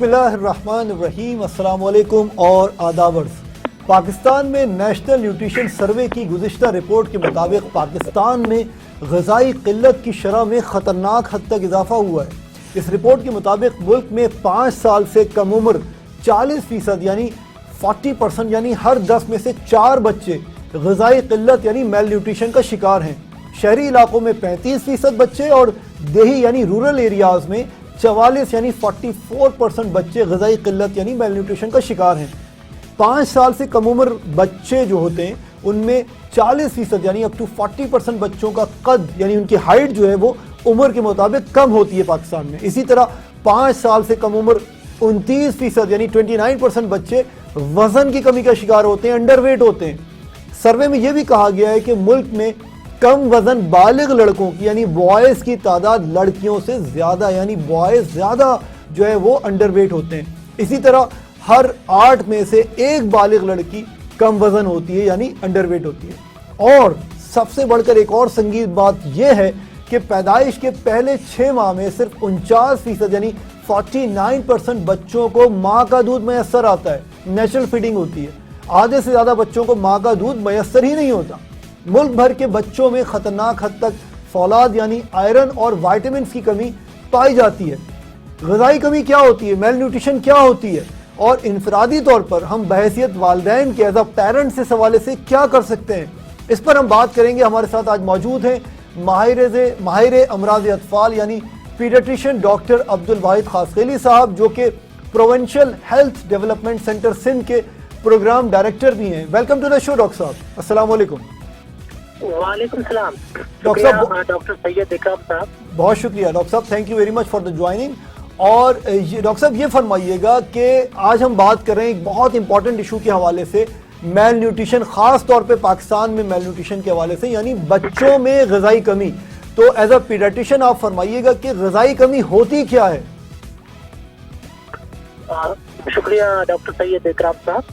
बिस्मिल्लाहिर्रहमानिर्रहीम, अस्सलाम वालेकुम और आदाब। पाकिस्तान में नेशनल न्यूट्रिशन सर्वे की गुज़िश्ता रिपोर्ट के मुताबिक पाकिस्तान में ग़िज़ाई क़िल्लत की शरह में ख़तरनाक हद तक इजाफ़ा हुआ है। इस रिपोर्ट के मुताबिक मुल्क में 5 साल से कम उम्र 40% यानी 40% यानी हर 10 में से 4 बच्चे ग़िज़ाई क़िल्लत यानी मेल न्यूट्रिशन का शिकार हैं। शहरी इलाकों में 35% बच्चे और देही यानी रूरल एरियाज़ में 44 यानी 44% बच्चे ग़िज़ाई क़िल्लत यानी मेल न्यूट्रिशन का शिकार हैं। 5 साल से कम उम्र बच्चे जो होते हैं उनमें 40% यानी अप टू 40% बच्चों का कद यानी उनकी हाइट जो है वो उम्र के मुताबिक कम होती है पाकिस्तान में। इसी तरह 5 साल से कम उम्र 29% यानी 29% बच्चे वज़न की कमी का शिकार होते हैं, अंडरवेट होते हैं। सर्वे में यह भी कहा गया है कि मुल्क में कम वज़न बालिग लड़कों की यानी बॉयज़ की तादाद लड़कियों से ज़्यादा यानी बॉयज़ ज़्यादा जो है वो अंडरवेट होते हैं। इसी तरह हर 8 में से 1 बालिग लड़की कम वज़न होती है यानी अंडरवेट होती है। और सबसे बढ़कर एक और संगीन बात यह है कि पैदाइश के पहले 6 माह में सिर्फ 49% यानी 49% बच्चों को माँ का दूध मैसर आता है, नेचुरल फीडिंग होती है। आधे से ज़्यादा बच्चों को माँ का दूध मैसर ही नहीं होता। मुल्क भर के बच्चों में ख़तरनाक हद तक फौलाद यानी आयरन और वाइटामिन की कमी पाई जाती है। ग़िज़ाई कमी क्या होती है, मेल न्यूट्रिशन क्या होती है और इनफरादी तौर पर हम बहैसियत वालिदैन के एज अ पेरेंट्स इस हवाले से क्या कर सकते हैं, इस पर हम बात करेंगे। हमारे साथ आज मौजूद हैं माहिर अमराज़ अतफ़ाल यानी पीडियाट्रिशियन डॉक्टर अब्दुल वाहिद खासखेली साहब, जो कि provincial health development centre Sindh के प्रोग्राम डायरेक्टर भी हैं। Welcome to the show doctor साहब। अस्सलाम वालेकुम। वालेकुम सलाम। डॉक्टर साहब, डॉक्टर सैयद इकराम साहब, बहुत शुक्रिया डॉक्टर साहब, thank you very much for the joining. और डॉक्टर साहब ये फरमाइएगा कि आज हम बात कर रहे हैं एक बहुत इंपॉर्टेंट इशू के हवाले से, मेल न्यूट्रिशन, ख़ास तौर पे पाकिस्तान में मेल न्यूट्रिशन के हवाले से यानी बच्चों में ग़िज़ाई कमी। तो एज अ पीडियाट्रिशियन आप फरमाइएगा कि ग़िज़ाई कमी होती क्या है? शुक्रिया डॉक्टर सैयद इकराम साहब।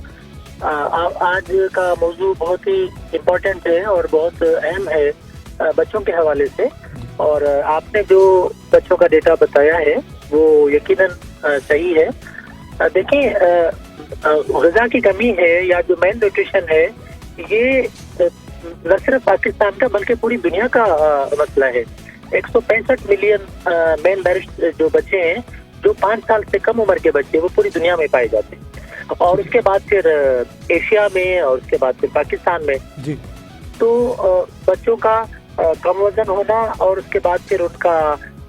आज का मौजू बहुत ही इम्पोर्टेंट है और बहुत अहम है बच्चों के हवाले से। और आपने जो बच्चों का डेटा बताया है वो यकीनन सही है। देखिए, ग़िज़ा की कमी है या जो मेल न्यूट्रिशन है ये न सिर्फ पाकिस्तान का बल्कि पूरी दुनिया का मसला है। 165 मिलियन मेल नरिश्ड जो बच्चे हैं, जो 5 साल से कम उम्र के बच्चे, वो पूरी दुनिया में पाए जाते हैं। और उसके बाद फिर एशिया में और उसके बाद फिर पाकिस्तान में जी। तो बच्चों का कम वजन होना और उसके बाद फिर उनका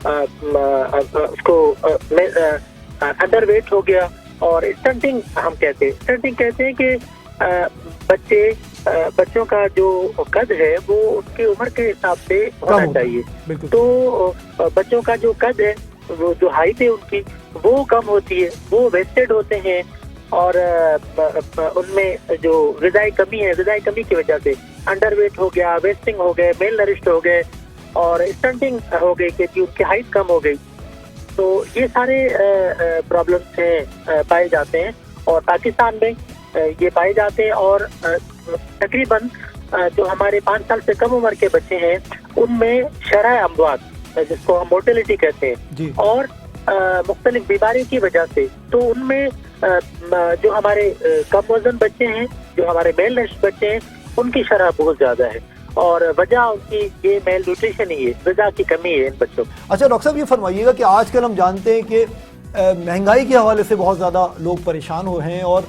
उसको अंडरवेट हो गया और स्टंटिंग हम कहते हैं। स्टंटिंग कहते हैं कि बच्चों का जो कद है वो उनकी उम्र के हिसाब से होना चाहिए। तो बच्चों का जो कद है, वो जो हाइट है उनकी, वो कम होती है, वो वेस्टेड होते हैं और उनमें जो ग़िज़ाई कमी है, ग़िज़ाई कमी की वजह से अंडरवेट हो गया, वेस्टिंग हो गए, मेल नरिश्ड हो गए और स्टंटिंग हो गई क्योंकि उनकी हाइट कम हो गई। तो ये सारे प्रॉब्लम्स हैं पाए जाते हैं और पाकिस्तान में ये पाए जाते हैं। और तकरीबन जो हमारे 5 साल से कम उम्र के बच्चे हैं उनमें शरह अमवात, जिसको हम मोर्टेलिटी कहते हैं, और मुख्तलिफ बीमारियों की वजह से, तो उनमें जो हमारे कम वजन बच्चे हैं, जो हमारे मेल नरिश्ड बच्चे हैं, उनकी शरह बहुत ज्यादा है और वजह उनकी ये मेल न्यूट्रिशन ही है, ग़िज़ा की कमी है इन बच्चों। अच्छा डॉक्टर साहब, ये फरमाइएगा कि आजकल हम जानते हैं कि महंगाई के हवाले से बहुत ज़्यादा लोग परेशान हुए हैं। और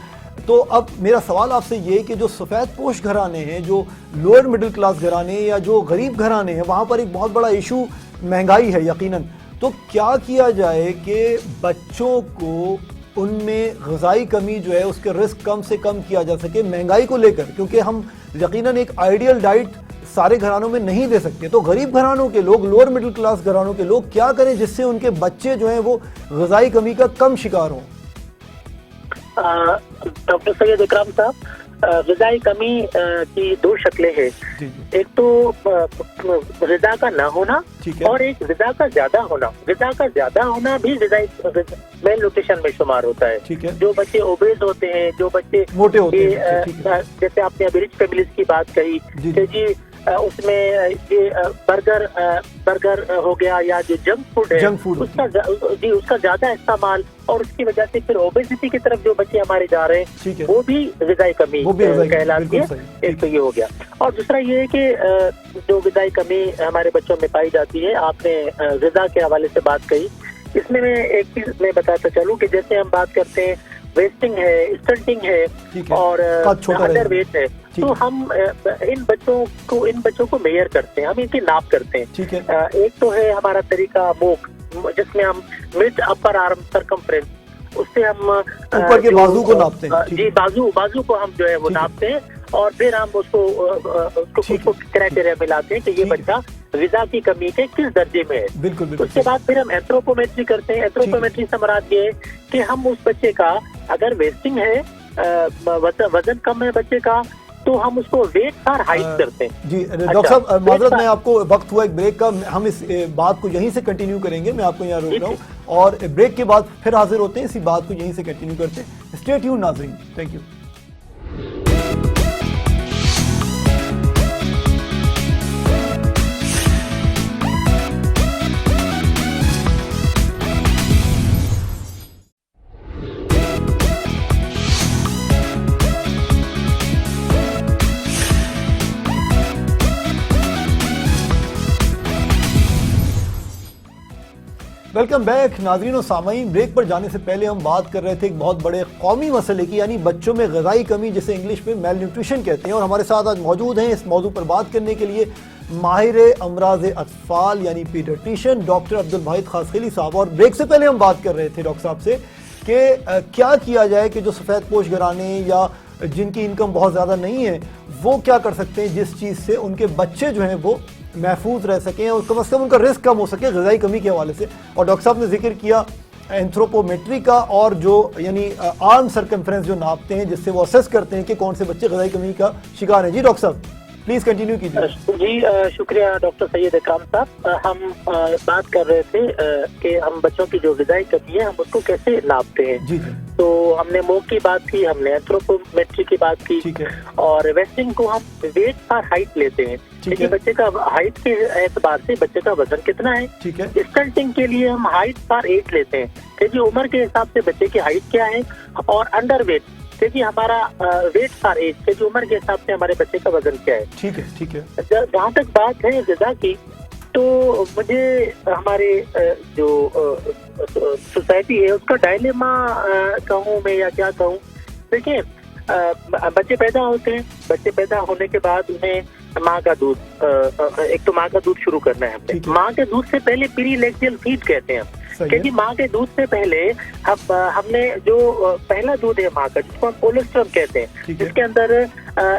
तो अब मेरा सवाल आपसे ये कि जो सफ़ेद पोश घराने हैं, जो लोअर मिडिल क्लास घराने या जो गरीब घराने हैं, वहाँ पर एक बहुत बड़ा इशू महंगाई है यकीनन। तो क्या किया जाए कि बच्चों को उनमें ग़िज़ाई कमी जो है उसके रिस्क कम से कम किया जा सके महंगाई को लेकर, क्योंकि हम यकीनन एक आइडियल डाइट सारे घरानों में नहीं दे सकते। तो गरीब घरानों के लोग, लोअर मिडिल क्लास घरानों के लोग क्या करें जिससे उनके बच्चे जो हैं वो ग़िज़ाई कमी का कम शिकार हों? डॉक्टर सैयद इकराम साहब, ग़िज़ाई कमी की 2 शक्लें हैं। एक तो ग़िज़ा का ना होना और एक ग़िज़ा का ज्यादा होना। ग़िज़ा का ज्यादा होना भी ग़िज़ाई मेल न्यूट्रिशन में शुमार होता है। जो बच्चे ओबेस होते हैं, जो बच्चे मोटे होते हैं, जैसे आपने अभी रिच फैमिलीज की बात कही कि जी उसमें ये बर्गर हो गया या जो जंक फूड है उसका ज्यादा इस्तेमाल, और उसकी वजह से फिर ओबेसिटी की तरफ जो बच्चे हमारे जा रहे हैं वो भी ग़िज़ाई कमी कहलाती है। एक तो ये हो गया, और दूसरा ये है कि जो ग़िज़ाई कमी हमारे बच्चों में पाई जाती है, आपने ग़िज़ा के हवाले से बात कही, इसमें मैं एक चीज मैं बताता चलूं कि जैसे हम बात करते हैं वेस्टिंग है, स्टंटिंग है और अंडरवेट है, तो हम इन बच्चों को मेजर करते हैं, हम इनकी नाप करते हैं। एक तो है हमारा तरीका मूक, जिसमें हम मिड अपर आर्म सरकमफ्रेंस, उससे हम ऊपर के बाजू को नापते हैं। जी, बाजू को हम जो है वो नापते हैं, और फिर हम उसको क्राइटेरिया मिलाते हैं कि ये बच्चा ग़िज़ा की कमी के किस दर्जे में है। बिल्कुल। उसके बाद फिर हम एंथ्रोपोमेट्री करते हैं। एंथ्रोपोमेट्री से मुराद ये है कि हम उस बच्चे का, अगर वेस्टिंग है, वजन कम है बच्चे का, तो हम उसको वेट और हाइट करते हैं। जी डॉक्टर साहब, माजरत मैं आपको वक्त हुआ एक ब्रेक का, हम इस बात को यहीं से कंटिन्यू करेंगे, मैं आपको यहाँ रोक रहा हूँ, और ब्रेक के बाद फिर हाजिर होते हैं, इसी बात को यहीं से कंटिन्यू करते हैं। स्टे ट्यून नाज़रीन, थैंक यू। वेलकम बैक नाज़रीन और सामाईन। ब्रेक पर जाने से पहले हम बात कर रहे थे एक बहुत बड़े कौमी मसले की, यानी बच्चों में ग़िज़ाई कमी, जिसे इंग्लिश में मेल न्यूट्रिशन कहते हैं। और हमारे साथ आज मौजूद हैं इस मौजू पर बात करने के लिए माहिर अमराज़ अत्फ़ाल यानी पीडियाट्रिशियन डॉक्टर अब्दुल वाहिद खासखेली साहब। और ब्रेक से पहले हम बात कर रहे थे डॉक्टर साहब से कि क्या किया जाए कि जो सफ़ेद पोश घराने या जिनकी इनकम बहुत ज़्यादा नहीं है वो क्या कर सकते हैं जिस चीज़ से उनके बच्चे जो हैं वो महफूज रह सकें और कम से कम उनका रिस्क कम हो सके ग़िज़ाई कमी के हवाले से। और डॉक्टर साहब ने जिक्र किया एंथ्रोपोमेट्री का, और जो यानी आर्म सरकमफ्रेंस जो नापते हैं, जिससे वो असेस करते हैं कि कौन से बच्चे ग़िज़ाई कमी का शिकार हैं। जी डॉक्टर साहब प्लीज कंटिन्यू कीजिए। जी शुक्रिया डॉक्टर सैयद इकराम साहब। हम बात कर रहे थे कि हम बच्चों की जो ग़िज़ाई कमी है हम उसको कैसे नापते हैं। जी। तो हमने मोक की बात की, हमने एंथ्रोपोमेट्री की बात की, और वेस्टिंग को हम वेट और हाइट लेते हैं कि बच्चे का हाइट के एतबार से बच्चे का वजन कितना है। स्टंटिंग के लिए हम हाइट पर एज लेते हैं कि जी उम्र के हिसाब से बच्चे की हाइट क्या है, और अंडर वेट कि जी हमारा वेट पर एज के जो उम्र के हिसाब से हमारे बच्चे का वजन क्या है। ठीक है। जहाँ तक बात है ग़िज़ा की, तो मुझे हमारे जो सोसाइटी है उसका डायलेमा कहूँ मैं या क्या कहूँ, देखिए बच्चे पैदा होते हैं, बच्चे पैदा होने के बाद उन्हें माँ का दूध, एक तो माँ का दूध शुरू करना है हमने। माँ के दूध से पहले प्रीलेक्टियल फीड कहते हैं क्योंकि माँ के दूध से पहले हमने जो पहला दूध है माँ का, जिसको हम कोलेस्ट्रम कहते हैं, जिसके अंदर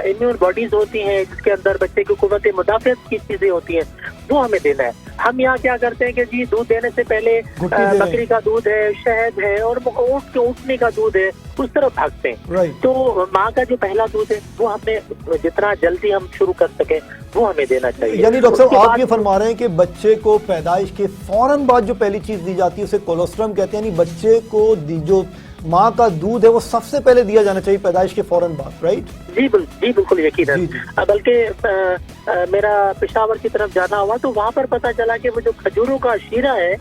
इम्यून बॉडीज होती हैं, जिसके अंदर बच्चे की कुव्वत मुदाफ़ियत की चीजें होती हैं, वो हमें देना है। हम यहाँ क्या करते हैं कि जी दूध देने से पहले बकरी का दूध है, शहद है और ऊँटनी का दूध है, उस तरफ भागते हैं। तो माँ का जो पहला दूध है वो हमें जितना जल्दी हम शुरू कर सके वो हमें देना चाहिए। यानी डॉक्टर साहब आप ये फरमा रहे हैं कि बच्चे को पैदाइश के फौरन बाद जो पहली चीज दी जाती है उसे कोलेस्ट्रम कहते हैं, यानी बच्चे को जो माँ का दूध है वो सबसे पहले दिया जाना चाहिए पैदाइश के फौरन बाद, राइट? जी बिल्कुल यकीनन। बल्कि मेरा पेशावर की तरफ जाना हुआ तो वहाँ पर पता चला कि वो जो खजूरों का शीरा है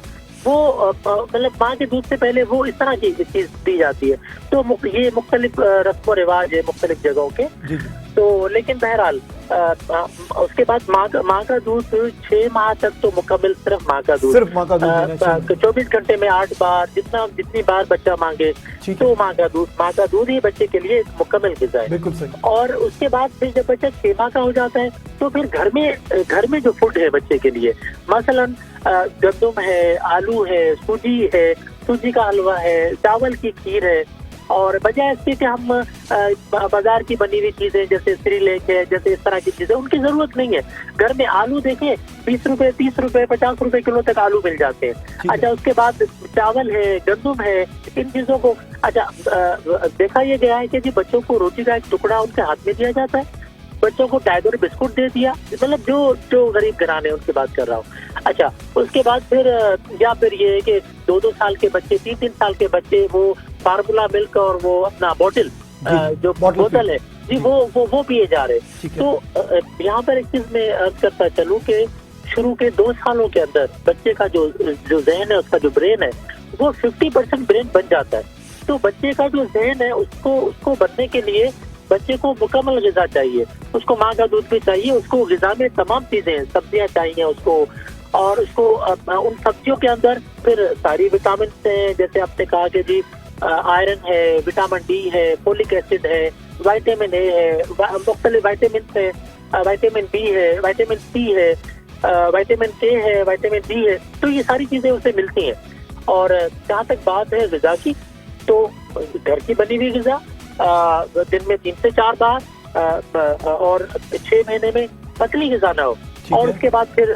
वो मतलब माँ के दूध से पहले वो इस तरह की चीज दी जाती है। तो ये मुख्तलिफ रस्म व रिवाज है मुख्तलिफ जगहों के। तो लेकिन बहरहाल उसके बाद माँ का दूध 6 माह तक तो मुकम्मल सिर्फ माँ का दूध 24 घंटे में 8 बार जितनी बार बच्चा मांगे तो माँ का दूध ही बच्चे के लिए मुकम्मल ग़िज़ा है। और उसके बाद फिर जब बच्चा 6 माह का हो जाता है तो फिर घर में जो फूड है बच्चे के लिए, मसलन गंदम है, आलू है, सूजी का हलवा है, चावल की खीर है, और बजाय इसके कि हम बाजार की बनी हुई चीजें जैसे सिरिलेक है, जैसे इस तरह की चीजें उनकी जरूरत नहीं है। घर में आलू देखें 20 रुपए 30 रुपए 50 रुपए किलो तक आलू मिल जाते हैं। अच्छा उसके बाद चावल है, गंदम है, इन चीजों को देखा ये गया है कि जी बच्चों को रोटी का एक टुकड़ा उनके हाथ में दिया जाता है, बच्चों को टाइगर बिस्कुट दे दिया, मतलब जो गरीब घराने उनकी बात कर रहा हूँ। अच्छा उसके बाद फिर या फिर ये है कि 2-2 साल के बच्चे 3-3 साल के बच्चे वो फार्मूला मिल्क और वो अपना बोतल जो बोतल है جی وہ پیے جا رہے. تو یہاں پر ایک چیز میں عرض کرتا چلوں کہ شروع کے 2 سالوں کے اندر بچے کا جو ذہن ہے، اس کا جو برین ہے، وہ 50% برین بن جاتا ہے. تو بچے کا جو ذہن ہے اس کو بننے کے لیے بچے کو مکمل غذا چاہیے. اس کو ماں کا دودھ بھی چاہیے، اس کو غذا میں تمام چیزیں، سبزیاں چاہیے اس کو، اور اس کو ان سبزیوں کے اندر پھر ساری وٹامنس ہیں، جیسے آپ نے کہا کہ جی آئرن ہے، وٹامن ڈی ہے، فولک ایسڈ ہے، وائٹامن اے ہے، مختلف وائٹامنس ہے، وائٹامن بی ہے، وائٹامن سی ہے، وائٹامن کے ہے، وائٹامن ڈی ہے. تو یہ ساری چیزیں اسے ملتی ہیں. اور جہاں تک بات ہے غذا کی، تو گھر کی بنی ہوئی غذا دن میں 3 سے 4 بار، اور 6 مہینے میں پتلی غذا نہ ہو. اور اس کے بعد پھر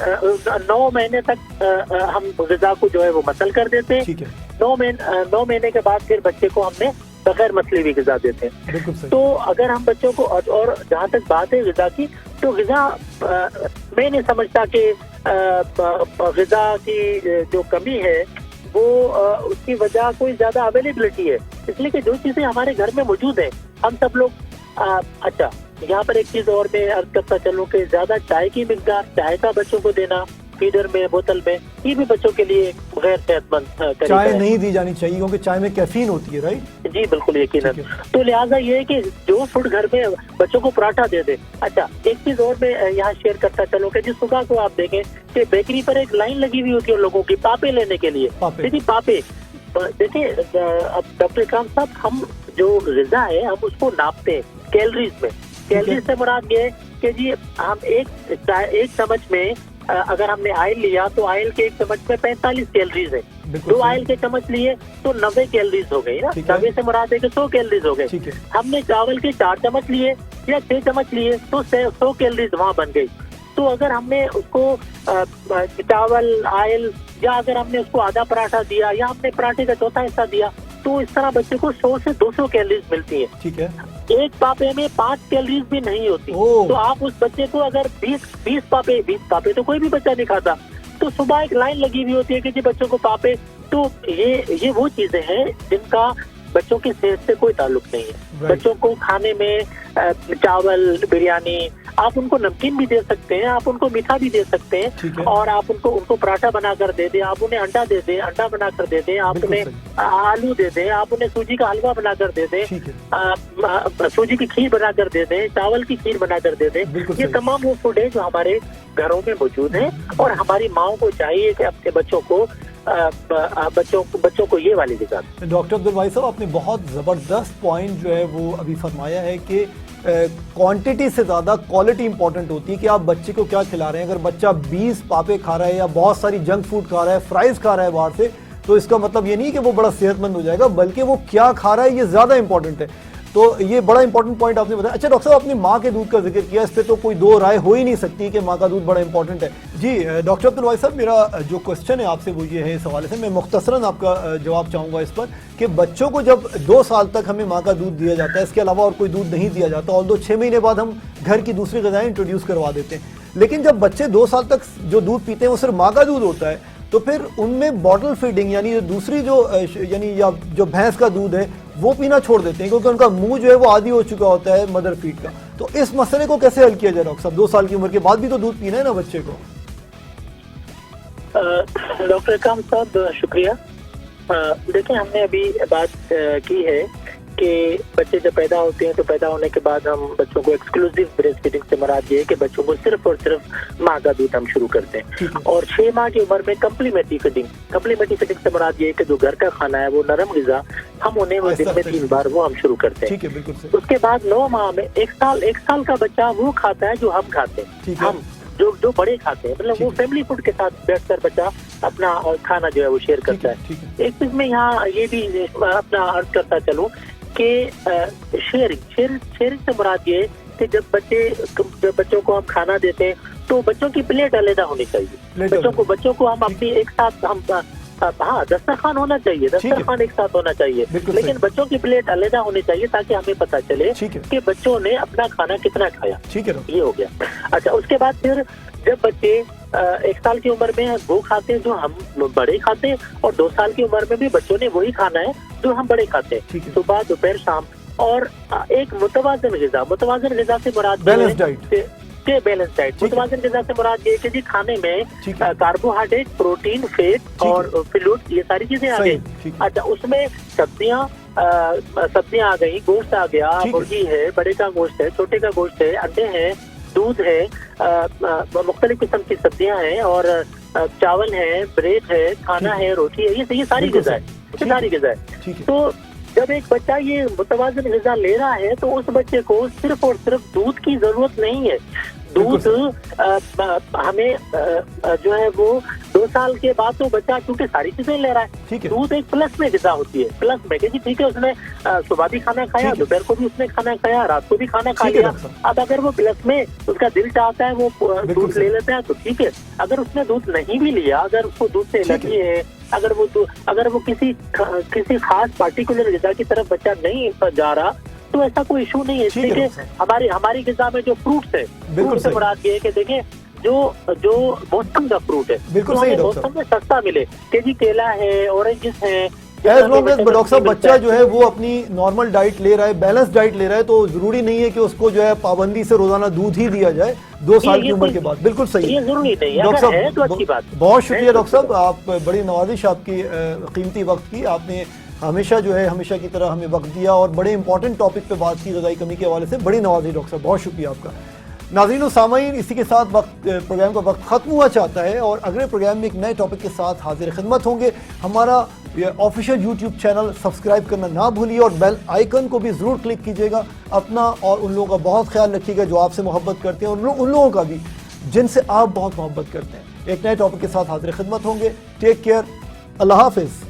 9 مہینے تک ہم غذا کو جو ہے وہ مسل کر دیتے ہیں. 9 مہینے کے بعد پھر بچے کو ہم نے بغیر مسلی ہوئی غذا دیتے ہیں. تو اگر ہم بچوں کو، اور جہاں تک بات ہے غذا کی، تو غذا میں نہیں سمجھتا کہ غذا کی جو کمی ہے وہ اس کی وجہ کوئی زیادہ اویلیبلٹی ہے. اس لیے کہ جو چیزیں ہمارے گھر میں موجود ہیں ہم سب لوگ اچھا یہاں پر ایک چیز اور میں عرض کرتا چلوں کہ زیادہ چائے کی مقدار، چائے کا بچوں کو دینا فیڈر میں، بوتل میں، یہ بھی بچوں کے لیے غیر صحت مند طریقہ ہے. چائے نہیں دی جانی چاہیے کیونکہ چائے میں کیفین ہوتی ہے، رائٹ؟ جی بالکل یقیناً. تو لہٰذا یہ ہے کہ جو فوڈ گھر میں بچوں کو پراٹھا دے دے. اچھا ایک چیز اور میں یہاں شیئر کرتا چلوں کہ جس صبح کو آپ دیکھیں کہ بیکری پر ایک لائن لگی ہوئی ہوتی ہے لوگوں کی پاپے لینے کے لیے. دیکھیے پاپے، دیکھیں اب ڈاکٹر اکرام صاحب، ہم جو غذا ہے ہم اس کو ناپتے ہیں کیلریز میں. کیلریز سے مراد یہ ہے کہ جی ہم ایک چمچ میں اگر ہم نے آئل لیا تو آئل کے 1 چمچ میں 45 کیلریز ہے. 2 آئل کے چمچ لیے تو 90 کیلریز ہو گئی نا. 90 سے مراد ہے کہ 100 کیلریز ہو گئے. ہم نے چاول کے 4 چمچ لیے یا 6 چمچ لیے تو 100 کیلریز وہاں بن گئی. تو اگر ہم نے اس کو چاول، آئل، یا اگر ہم نے اس کو آدھا پراٹھا دیا یا ہم نے پراٹھے کا 1/4 حصہ دیا تو اس طرح بچے کو 100 سے 200 کیلریز ملتی ہے. ٹھیک ہے. ایک پاپے میں 5 کیلریز بھی نہیں ہوتی. تو آپ اس بچے کو اگر 20 پاپے تو کوئی بھی بچہ نہیں کھاتا. تو صبح ایک لائن لگی ہوئی ہوتی ہے کہ جی بچوں کو پاپے. تو یہ وہ چیزیں ہیں جن کا بچوں کی صحت سے کوئی تعلق نہیں ہے. بچوں کو کھانے میں چاول، بریانی، آپ ان کو نمکین بھی دے سکتے ہیں، آپ ان کو میٹھا بھی دے سکتے ہیں، اور آپ ان کو پراٹھا بنا کر دے دیں، آپ انہیں انڈا دے دیں، انڈا بنا کر دے دیں، آپ انہیں آلو دے دیں، آپ انہیں سوجی کا حلوہ بنا کر دے دیں، سوجی کی کھیر بنا کر دے دیں، چاول کی کھیر بنا کر دے دیں. یہ تمام وہ فوڈ ہے جو ہمارے گھروں میں موجود ہیں، اور ہماری ماؤں کو چاہیے کہ اپنے بچوں کو یہ والی غذا. ڈاکٹر عبدالواحد صاحب، آپ نے بہت زبردست پوائنٹ جو ہے وہ ابھی فرمایا ہے کہ کوانٹٹی سے زیادہ کوالٹی امپورٹنٹ ہوتی ہے کہ آپ بچے کو کیا کھلا رہے ہیں. اگر بچہ 20 پاپے کھا رہا ہے یا بہت ساری جنک فوڈ کھا رہا ہے، فرائز کھا رہا ہے باہر سے، تو اس کا مطلب یہ نہیں کہ وہ بڑا صحت مند ہو جائے گا، بلکہ وہ کیا کھا رہا ہے یہ زیادہ امپورٹنٹ ہے. تو یہ بڑا امپورٹنٹ پوائنٹ آپ نے بتایا. اچھا ڈاکٹر صاحب، اپنی ماں کے دودھ کا ذکر کیا، اس پہ تو کوئی دو رائے ہو ہی نہیں سکتی کہ ماں کا دودھ بڑا امپورٹنٹ ہے. جی ڈاکٹر عبدالواحد صاحب، میرا جو کوسچن ہے آپ سے وہ یہ ہے، اس حوالے سے میں مختصراً آپ کا جواب چاہوں گا اس پر، کہ بچوں کو جب 2 سال تک ہمیں ماں کا دودھ دیا جاتا ہے، اس کے علاوہ اور کوئی دودھ نہیں دیا جاتا، اور 6 مہینے بعد ہم گھر کی دوسری غذائیں انٹروڈیوس کروا دیتے ہیں، لیکن جب بچے 2 سال تک جو دودھ پیتے ہیں وہ صرف ماں کا دودھ ہوتا ہے، تو پھر ان میں باٹل فیڈنگ یعنی دوسری یا جو بھینس کا دودھ ہے وہ پینا چھوڑ دیتے ہیں، کیونکہ ان کا منہ جو ہے وہ عادی ہو چکا ہوتا ہے مدر فیڈ کا. تو اس مسئلے کو کیسے حل کیا جائے ڈاکٹر صاحب؟ 2 سال کی عمر کے بعد بھی تو دودھ پینا ہے نا بچے کو. ڈاکٹر اکرام صاحب شکریہ. دیکھیں، ہم نے ابھی بات کی ہے کہ بچے جب پیدا ہوتے ہیں تو پیدا ہونے کے بعد ہم بچوں کو ایکسکلوسیو بریسٹ فیڈنگ سے مراد یہ ہے کہ بچوں کو صرف اور صرف ماں کا دودھ ہم شروع کرتے ہیں، اور 6 ماہ کی عمر میں کمپلیمنٹری فیڈنگ سے مراد یہ ہے کہ جو گھر کا کھانا ہے وہ نرم غذا ہم انہیں وہ دن میں 3 بار وہ ہم شروع کرتے ہیں. اس کے بعد 9 ماہ میں 1 سال کا بچہ وہ کھاتا ہے جو ہم کھاتے ہیں، ہم جو بڑے کھاتے ہیں، مطلب وہ فیملی فوڈ کے ساتھ بیٹھ کر بچہ اپنا کھانا جو ہے وہ شیئر کرتا ہے. ایک چیز میں یہاں یہ بھی اپنا عرض کرتا چلوں کہ شیئرنگ سے مراد یہ ہے کہ جب بچوں کو ہم کھانا دیتے ہیں تو بچوں کی پلیٹ علیحدہ ہونی چاہیے. بچوں کو ہم اپنی ایک ساتھ دسترخوان ہونا چاہیے، دسترخوان ایک ساتھ ہونا چاہیے، لیکن بچوں کی پلیٹ علیحدہ ہونی چاہیے تاکہ ہمیں پتا چلے کہ بچوں نے اپنا کھانا کتنا کھایا. یہ ہو گیا. اچھا، اس کے بعد پھر جب بچے 1 سال کی عمر میں وہ کھاتے ہیں جو ہم بڑے کھاتے ہیں، اور 2 سال کی عمر میں بھی بچوں نے وہی کھانا ہے جو ہم بڑے کھاتے ہیں. صبح، دوپہر، شام اور ایک متوازن غذا سے مراد بیلنس ڈائٹ، بیلنس ڈائٹ. متوازن غذا سے مراد یہ کہ جی کھانے میں کاربوہائیڈریٹ، پروٹین، فیٹ اور فلوئڈ، یہ ساری چیزیں آ گئی. اچھا اس میں سبزیاں آ گئی، گوشت آ گیا، مرغی ہے، بڑے کا گوشت ہے، چھوٹے کا گوشت ہے، انڈے ہیں، دودھ ہے، مختلف قسم کی سبزیاں ہیں، اور چاول ہے، بریڈ ہے، کھانا ہے، روٹی ہے، یہ ساری غذا ہے. تو جب ایک بچہ یہ متوازن غذا لے رہا ہے تو اس بچے کو صرف اور صرف دودھ کی ضرورت نہیں ہے. دودھ ہمیں جو ہے وہ 2 سال کے بعد تو بچہ چونکہ ساری چیزیں لے رہا ہے. دودھ ایک پلس میں غذا ہوتی ہے، پلس میں کہ جی ٹھیک ہے اس نے صبح بھی کھانا کھایا، دوپہر کو بھی اس نے کھانا کھایا، رات کو بھی کھانا کھا لیا. اب اگر وہ پلس میں اس کا دل چاہتا ہے وہ دودھ لے لیتا ہے تو ٹھیک ہے. اگر اس نے دودھ نہیں بھی لیا، اگر اس کو دودھ سے الرجی ہے، اگر وہ کسی خاص پارٹیکولر غذا کی طرف بچہ نہیں جا رہا تو ایسا کوئی ایشو نہیں ہے. ٹھیک ہے، ہماری غذا میں جو فروٹس ہے، فروٹ سے مراد یہ ہے کہ دیکھیں جو موسم کا فروٹ ہے، بالکل صحیح موسم میں سستا ملے کہ جی کیلا ہے، اورنجز ہیں. ایز لانگ ایز ڈاکٹر صاحب بچہ جو ہے وہ اپنی نارمل ڈائٹ لے رہا ہے، بیلنس ڈائٹ لے رہا ہے، تو ضروری نہیں ہے کہ اس کو جو ہے پابندی سے روزانہ دودھ ہی دیا جائے 2 سال کی عمر کے بعد. بالکل صحیح، یہ ضروری نہیں ہے. ڈاکٹر صاحب بہت شکریہ ڈاکٹر صاحب، آپ بڑی نوازش آپ کی قیمتی وقت کی. آپ نے ہمیشہ ہمیشہ کی طرح ہمیں وقت دیا اور بڑے امپورٹنٹ ٹاپک پہ بات کی غذائی کمی کے حوالے سے. بڑی نوازش ڈاکٹر صاحب، بہت شکریہ آپ کا. ناظرین و سامعین، اسی کے ساتھ پروگرام کا وقت ختم ہوا چاہتا ہے اور اگلے پروگرام میں ایک نئے ٹاپک کے ساتھ حاضر خدمت ہوں گے. ہمارا آفیشیل یوٹیوب چینل سبسکرائب کرنا نہ بھولیے اور بیل آئیکن کو بھی ضرور کلک کیجیے گا. اپنا اور ان لوگوں کا بہت خیال رکھیے گا جو آپ سے محبت کرتے ہیں، اور ان لوگوں کا بھی جن سے آپ بہت محبت کرتے ہیں. ایک نئے ٹاپک کے ساتھ حاضر خدمت ہوں گے. ٹیک کیئر، اللہ حافظ.